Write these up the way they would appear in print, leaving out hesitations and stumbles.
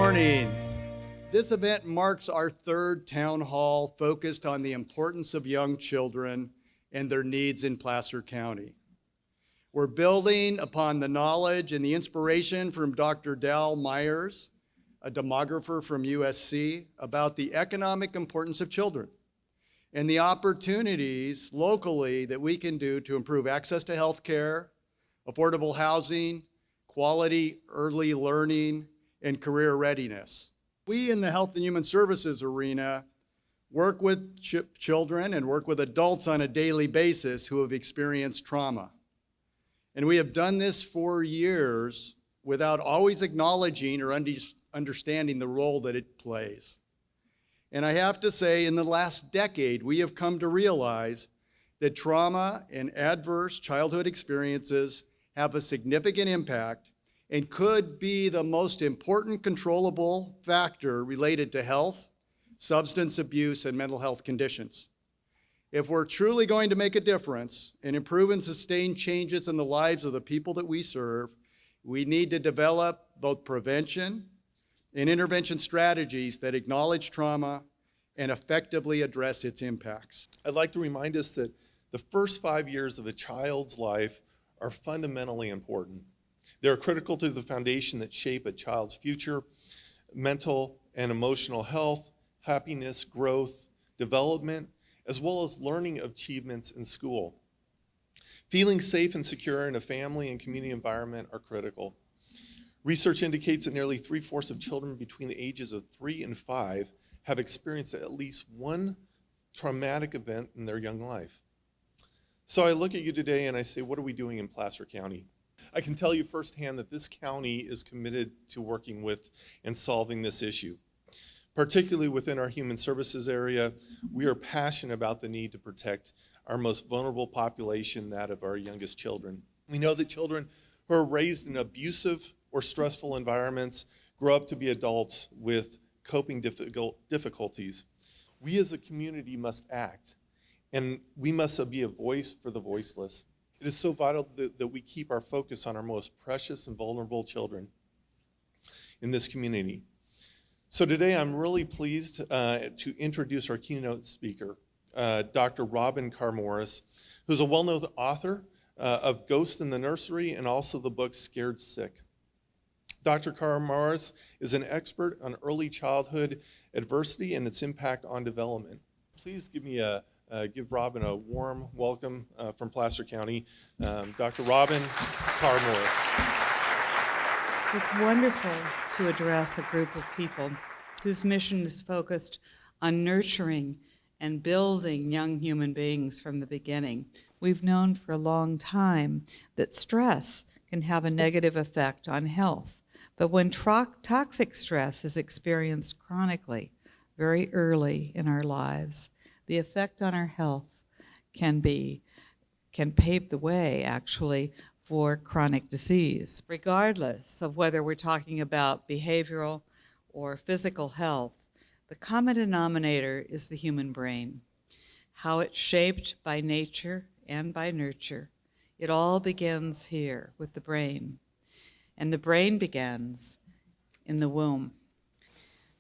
morning. This event marks our third town hall focused on the importance of young children and their needs in Placer County. We're building upon the knowledge and the inspiration from Dr. Dal Myers, a demographer from USC, about the economic importance of children and the opportunities locally that we can do to improve access to health care, affordable housing, quality early learning, and career readiness. We in the health and human services arena work with children and work with adults on a daily basis who have experienced trauma. And we have done this for years without always acknowledging or understanding the role that it plays. And I have to say, in the last decade, we have come to realize that trauma and adverse childhood experiences have a significant impact and could be the most important controllable factor related to health, substance abuse, and mental health conditions. If we're truly going to make a difference and improve and sustain changes in the lives of the people that we serve, we need to develop both prevention and intervention strategies that acknowledge trauma and effectively address its impacts. I'd like to remind us that the first 5 years of a child's life are fundamentally important. They're critical to the foundation that shape a child's future, mental and emotional health, happiness, growth, development, as well as learning achievements in school. Feeling safe and secure in a family and community environment are critical. Research indicates that nearly 3/4 of children between the ages of 3 and 5 have experienced at least one traumatic event in their young life. So I look at you today and I say, what are we doing in Placer County? I can tell you firsthand that this county is committed to working with and solving this issue. Particularly within our human services area, we are passionate about the need to protect our most vulnerable population, that of our youngest children. We know that children who are raised in abusive or stressful environments grow up to be adults with coping difficulties. We as a community must act, and we must be a voice for the voiceless. It is so vital that we keep our focus on our most precious and vulnerable children in this community. So today I'm really pleased to introduce our keynote speaker, Dr. Robin Karr-Morse, who's a well-known author of Ghost in the Nursery and also the book Scared Sick. Dr. Karr-Morse is an expert on early childhood adversity and its impact on development. Please give Robin a warm welcome from Placer County, Dr. Robin Karr-Morse. It's wonderful to address a group of people whose mission is focused on nurturing and building young human beings from the beginning. We've known for a long time that stress can have a negative effect on health, but when toxic stress is experienced chronically, very early in our lives, the effect on our health can pave the way, actually, for chronic disease. Regardless of whether we're talking about behavioral or physical health, the common denominator is the human brain. How it's shaped by nature and by nurture. It all begins here with the brain. And the brain begins in the womb.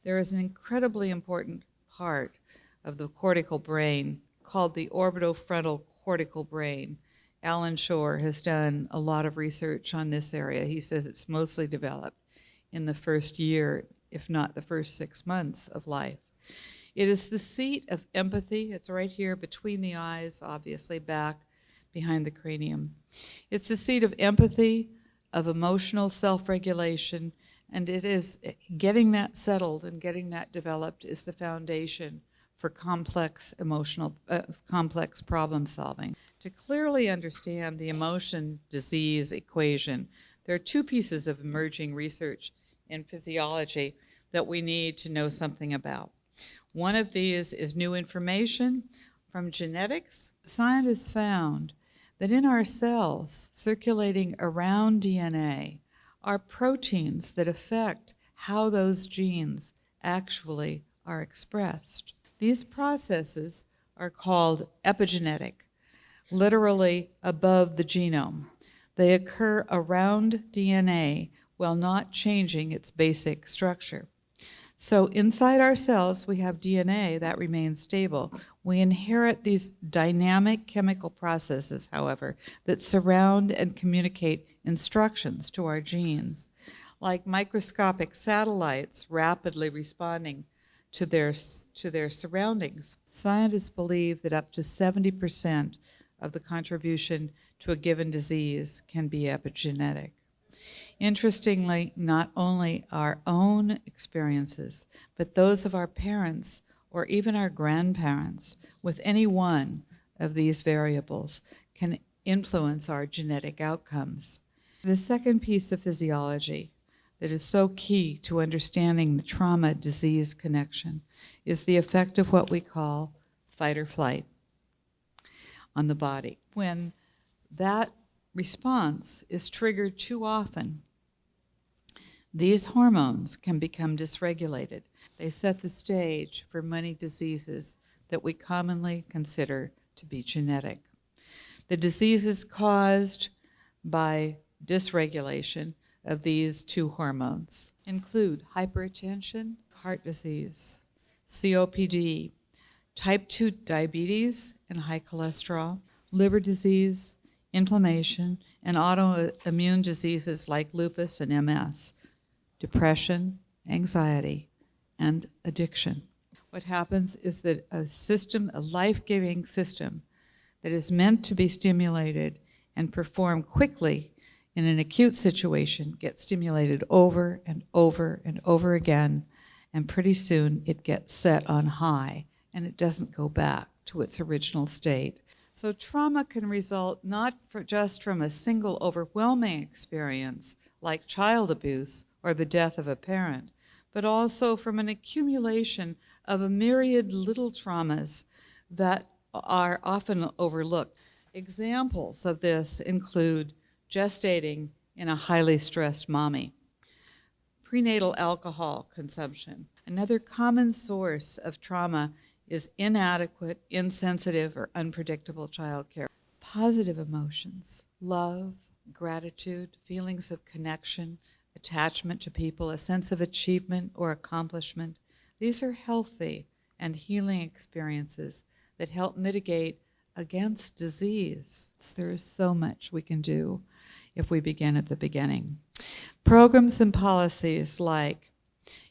There is an incredibly important part of the cortical brain called the orbitofrontal cortical brain. Alan Shore has done a lot of research on this area. He says it's mostly developed in the first year, if not the first 6 months of life. It is the seat of empathy. It's right here between the eyes, obviously back behind the cranium. It's the seat of empathy, of emotional self-regulation, and it is getting that settled and getting that developed is the foundation for complex problem solving. To clearly understand the emotion-disease equation, there are two pieces of emerging research in physiology that we need to know something about. One of these is new information from genetics. Scientists found that in our cells circulating around DNA are proteins that affect how those genes actually are expressed. These processes are called epigenetic, literally above the genome. They occur around DNA while not changing its basic structure. So inside our cells, we have DNA that remains stable. We inherit these dynamic chemical processes, however, that surround and communicate instructions to our genes, like microscopic satellites rapidly responding to their surroundings. Scientists believe that up to 70% of the contribution to a given disease can be epigenetic. Interestingly, not only our own experiences, but those of our parents or even our grandparents with any one of these variables can influence our genetic outcomes. The second piece of physiology that is so key to understanding the trauma-disease connection is the effect of what we call fight or flight on the body. When that response is triggered too often, these hormones can become dysregulated. They set the stage for many diseases that we commonly consider to be genetic. The diseases caused by dysregulation of these two hormones include hypertension, heart disease, COPD, type 2 diabetes and high cholesterol, liver disease, inflammation, and autoimmune diseases like lupus and MS, depression, anxiety, and addiction. What happens is that a life-giving system that is meant to be stimulated and perform quickly in an acute situation gets stimulated over and over and over again, and pretty soon it gets set on high and it doesn't go back to its original state. So trauma can result not just from a single overwhelming experience like child abuse or the death of a parent, but also from an accumulation of a myriad little traumas that are often overlooked. Examples of this include gestating in a highly stressed mommy, prenatal alcohol consumption. Another common source of trauma is inadequate, insensitive, or unpredictable childcare. Positive emotions, love, gratitude, feelings of connection, attachment to people, a sense of achievement or accomplishment. These are healthy and healing experiences that help mitigate against disease. There is so much we can do if we begin at the beginning. Programs and policies like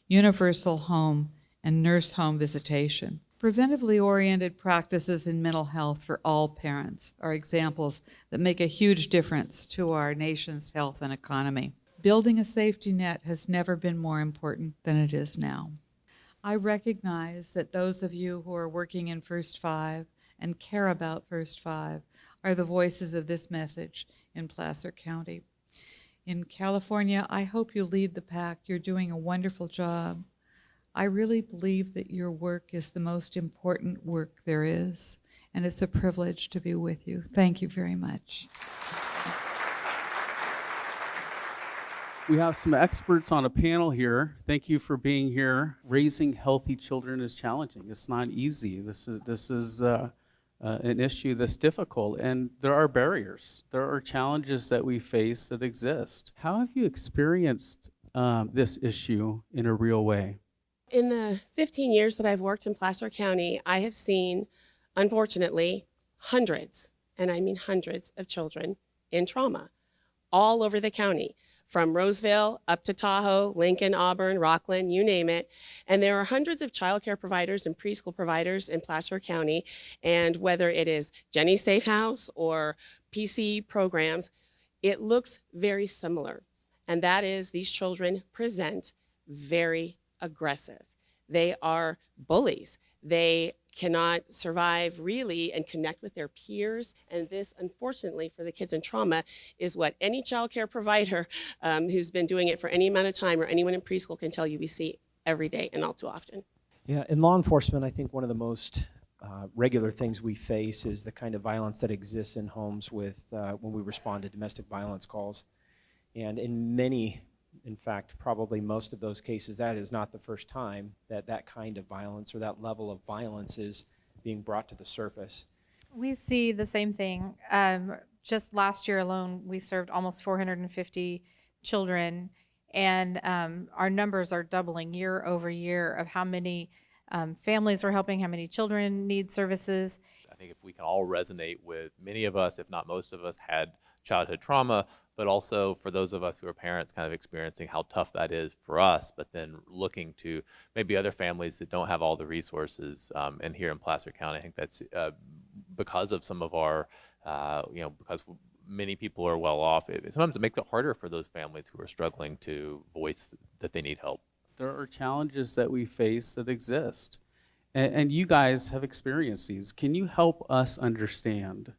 universal home and nurse home visitation. Preventively oriented practices in mental health for all parents are examples that make a huge difference to our nation's health and economy. Building a safety net has never been more important than it is now. I recognize that those of you who are working in First Five and care about First Five are the voices of this message in Placer County. In California, I hope you lead the pack. You're doing a wonderful job. I really believe that your work is the most important work there is, and it's a privilege to be with you. Thank you very much. We have some experts on a panel here. Thank you for being here. Raising healthy children is challenging. It's not easy. This is an issue that's difficult, and there are barriers. There are challenges that we face that exist. How have you experienced this issue in a real way? In the 15 years that I've worked in Placer County, I have seen, unfortunately, hundreds, and I mean hundreds of children in trauma all over the county, from Roseville up to Tahoe, Lincoln, Auburn, Rockland, you name it. And there are hundreds of childcare providers and preschool providers in Placer County. And whether it is Jenny's Safe House or PC programs, it looks very similar. And that is these children present very aggressive. They are bullies. They cannot survive really and connect with their peers. And this, unfortunately, for the kids in trauma is what any child care provider who's been doing it for any amount of time or anyone in preschool can tell you we see every day and all too often. Yeah, in law enforcement, I think one of the most regular things we face is the kind of violence that exists in homes with when we respond to domestic violence calls. And in many, in fact, probably most of those cases, that is not the first time that that kind of violence or that level of violence is being brought to the surface. We see the same thing. Just last year alone, we served almost 450 children, And our numbers are doubling year over year of how many families we're helping, how many children need services. I think if we can all resonate with, many of us, if not most of us, had childhood trauma, but also for those of us who are parents kind of experiencing how tough that is for us, but then looking to maybe other families that don't have all the resources. And here in Placer County, I think that's because of some of our, because many people are well off, sometimes it makes it harder for those families who are struggling to voice that they need help. There are challenges that we face that exist, and you guys have experienced these. Can you help us understand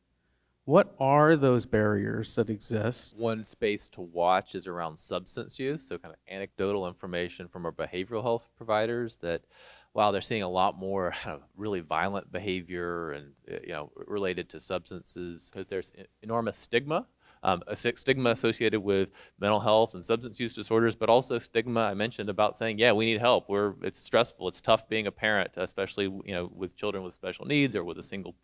what are those barriers that exist? One space to watch is around substance use, so kind of anecdotal information from our behavioral health providers that while they're seeing a lot more kind of really violent behavior and related to substances, because there's enormous stigma. A stigma associated with mental health and substance use disorders, but also stigma I mentioned about saying, yeah, we need help. It's stressful. It's tough being a parent, especially with children with special needs or with a single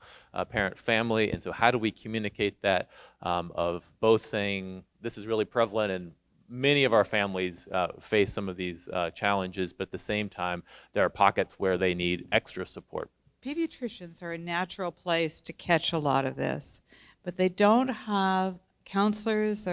parent family. And so how do we communicate that of both saying this is really prevalent and many of our families face some of these challenges, but at the same time, there are pockets where they need extra support. Pediatricians are a natural place to catch a lot of this, but they don't have counselors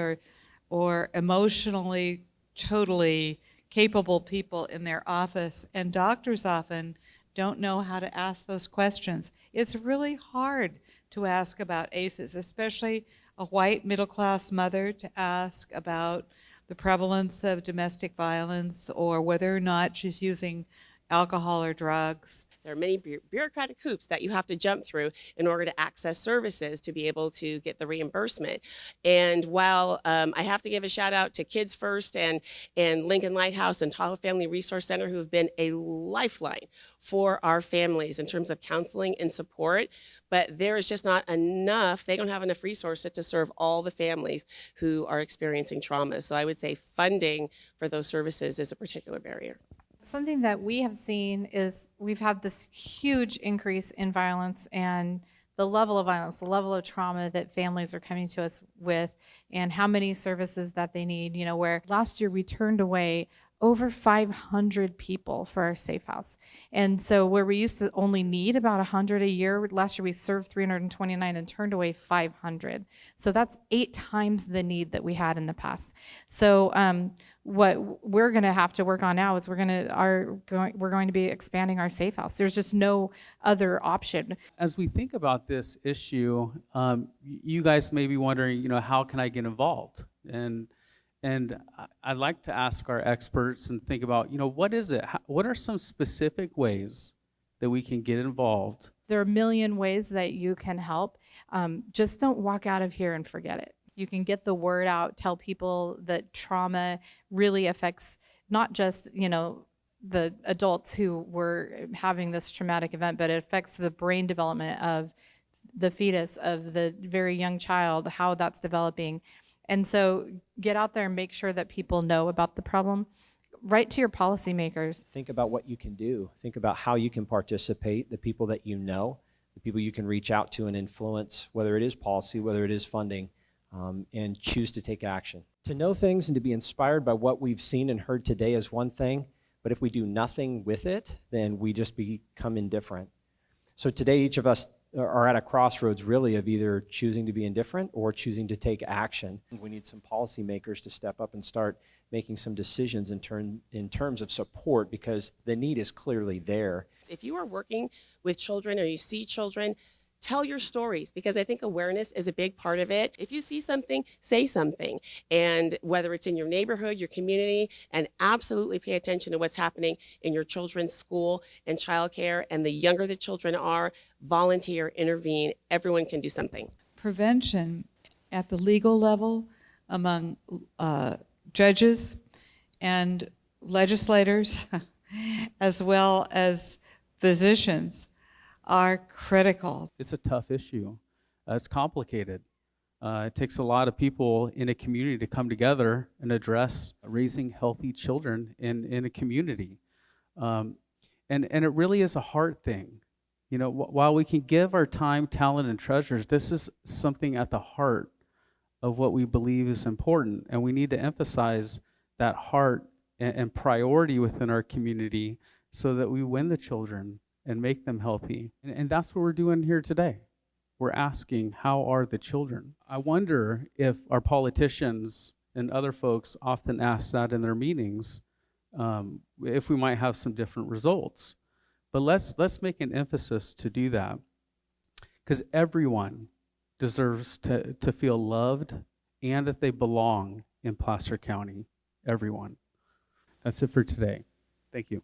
or emotionally totally capable people in their office, and doctors often don't know how to ask those questions. It's really hard to ask about ACEs, especially a white middle-class mother, to ask about the prevalence of domestic violence or whether or not she's using alcohol or drugs. There are many bureaucratic hoops that you have to jump through in order to access services to be able to get the reimbursement. And while I have to give a shout out to Kids First and Lincoln Lighthouse and Tahoe Family Resource Center, who have been a lifeline for our families in terms of counseling and support, but there is just not enough, they don't have enough resources to serve all the families who are experiencing trauma. So I would say funding for those services is a particular barrier. Something that we have seen is we've had this huge increase in violence and the level of violence, the level of trauma that families are coming to us with, and how many services that they need. Where last year we turned away over 500 people for our safe house. And so where we used to only need about 100 a year, last year we served 329 and turned away 500. So that's 8 times the need that we had in the past. So what we're going to have to work on now is we're going to be expanding our safe house. There's just no other option. As we think about this issue, you guys may be wondering, how can I get involved? And I'd like to ask our experts and think about, what is it? What are some specific ways that we can get involved? There are a million ways that you can help. Just don't walk out of here and forget it. You can get the word out, tell people that trauma really affects not just, the adults who were having this traumatic event, but it affects the brain development of the fetus, of the very young child, how that's developing. And so get out there and make sure that people know about the problem. Write to your policymakers. Think about what you can do. Think about how you can participate, the people that you know, the people you can reach out to and influence, whether it is policy, whether it is funding, and choose to take action. To know things and to be inspired by what we've seen and heard today is one thing, but if we do nothing with it, then we just become indifferent. So today, each of us are at a crossroads really of either choosing to be indifferent or choosing to take action. We need some policymakers to step up and start making some decisions in terms of support, because the need is clearly there. If you are working with children or you see children, tell your stories, because I think awareness is a big part of it. If you see something, say something. And whether it's in your neighborhood, your community, and absolutely pay attention to what's happening in your children's school and childcare. And the younger the children are, volunteer, intervene. Everyone can do something. Prevention at the legal level among judges and legislators, as well as physicians, are critical. It's a tough issue. It's complicated. It takes a lot of people in a community to come together and address raising healthy children in a community. And it really is a hard thing. While we can give our time, talent, and treasures, this is something at the heart of what we believe is important. And we need to emphasize that heart and priority within our community so that we win the children and make them healthy. And that's what we're doing here today. We're asking, how are the children? I wonder if our politicians and other folks often ask that in their meetings, if we might have some different results. But let's make an emphasis to do that, because everyone deserves to feel loved and that they belong in Placer County. Everyone. That's it for today. Thank you.